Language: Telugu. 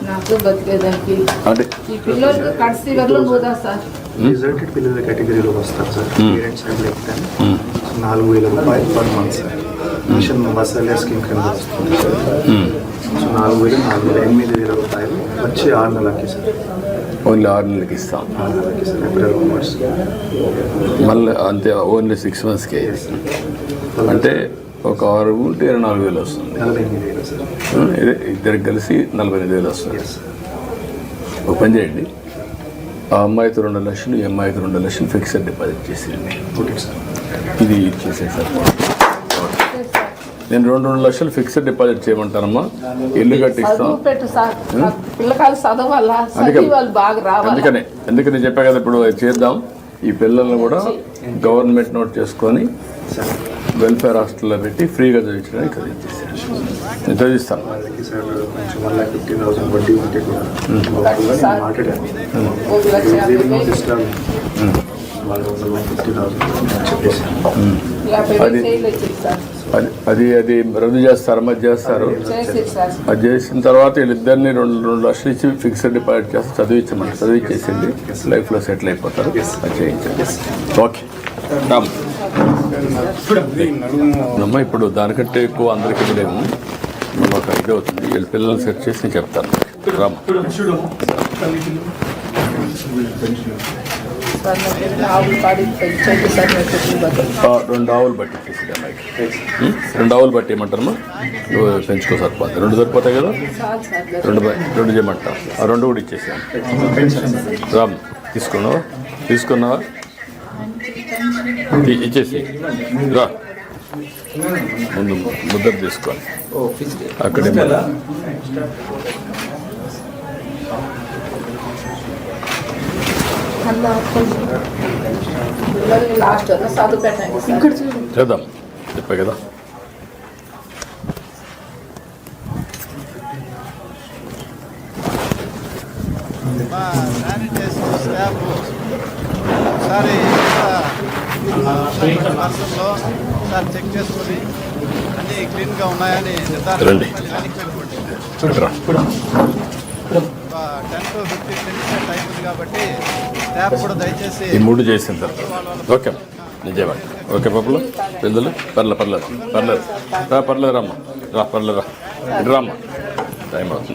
నాకు బతికేదానికి ఈ పిల్లలు కడిసి వరలో పోదా సార్. రిజల్టెడ్ పిల్లల కేటగిరీలో వస్తారు సార్. పేరెంట్స్ ఎగ్జామ్ 4,000 రూపాయలు per month sir. Mission masala scheme కింద వస్తుంది సార్. సో 4,000 రూపాయలు వచ్చి 6 నెలలకి సార్. ఓన్లీ 6 నెలలకి ఇస్తాం. 6 నెలలకి సార్. ఏప్రిల్ onwards మళ్ళీ అంతే ఓన్లీ 6 మంత్స్కే అంటే ఒక 6 ఉంటే 24,000 వస్తుంది. 48,000 సార్. ఇద్దరికి కలిసి 45,000 వస్తుంది. ఒక పని చేయండి, ఆ అమ్మాయితో 2 లక్షలు, ఈ అమ్మాయితో 2 లక్షలు ఫిక్స్డ్ డిపాజిట్ చేసేయండి. Okay sir. ఇది చేసేసారు. నేను 2 లక్షలు ఫిక్స్డ్ డిపాజిట్ చేయమంటానమ్మా. ఇల్లు కట్టిస్తాం. అందుకని చెప్పా కదా, ఇప్పుడు చేద్దాం. ఈ పిల్లల్ని కూడా గవర్నమెంట్ నోట్ చేసుకొని వెల్ఫేర్ హాస్టల్లో పెట్టి ఫ్రీగా చదివించడానికి చదివించేసాను. నేను చదివిస్తాను. అది రద్దు చేస్తారు, మధ్య చేస్తారు. అది చేసిన తర్వాత వీళ్ళిద్దరిని 2 లక్షలు ఇచ్చి ఫిక్స్డ్ డిపాజిట్ చేస్తే చదివించేసింది. లైఫ్లో సెటిల్ అయిపోతారు. అది చేయించండి. ఓకే అమ్మా. ఇప్పుడు దానికంటే ఎక్కువ అందరికీ ఇవ్వలేము. ఒక ఇది అవుతుంది. వీళ్ళ పిల్లల్ని సెట్ చేసి నేను చెప్తాను. రామ్ 2 ఆవులు బట్టి ఇచ్చేసి అమ్మాయికి 2 ఆవులు బట్టి ఏమంటారమ్మా? పెంచుకో సరిపోతుంది. 2 సరిపోతాయి కదా, 2 చేయమంటా. ఆ 2 కూడా ఇచ్చేసాను. రామ్ తీసుకున్నావా? ఇచ్చేసి రా. ముందు ముద్ర తీసుకోవాలి. అక్కడే చేద్దాం. చెప్పా కదా. ఒకసారి సార్ చెక్ చేసుకొని అన్నీ క్లీన్గా ఉన్నాయని 10 to 15 minutes టైం ఉంది కాబట్టి ట్యాప్ కూడా దయచేసి ఈ 3 చేసిన తర్వాత ఓకే నిజమే. ఓకే పప్పులు పిల్లలు పర్లేదు రమ్మా. పర్లేదు రా. టైం అవుతుంది.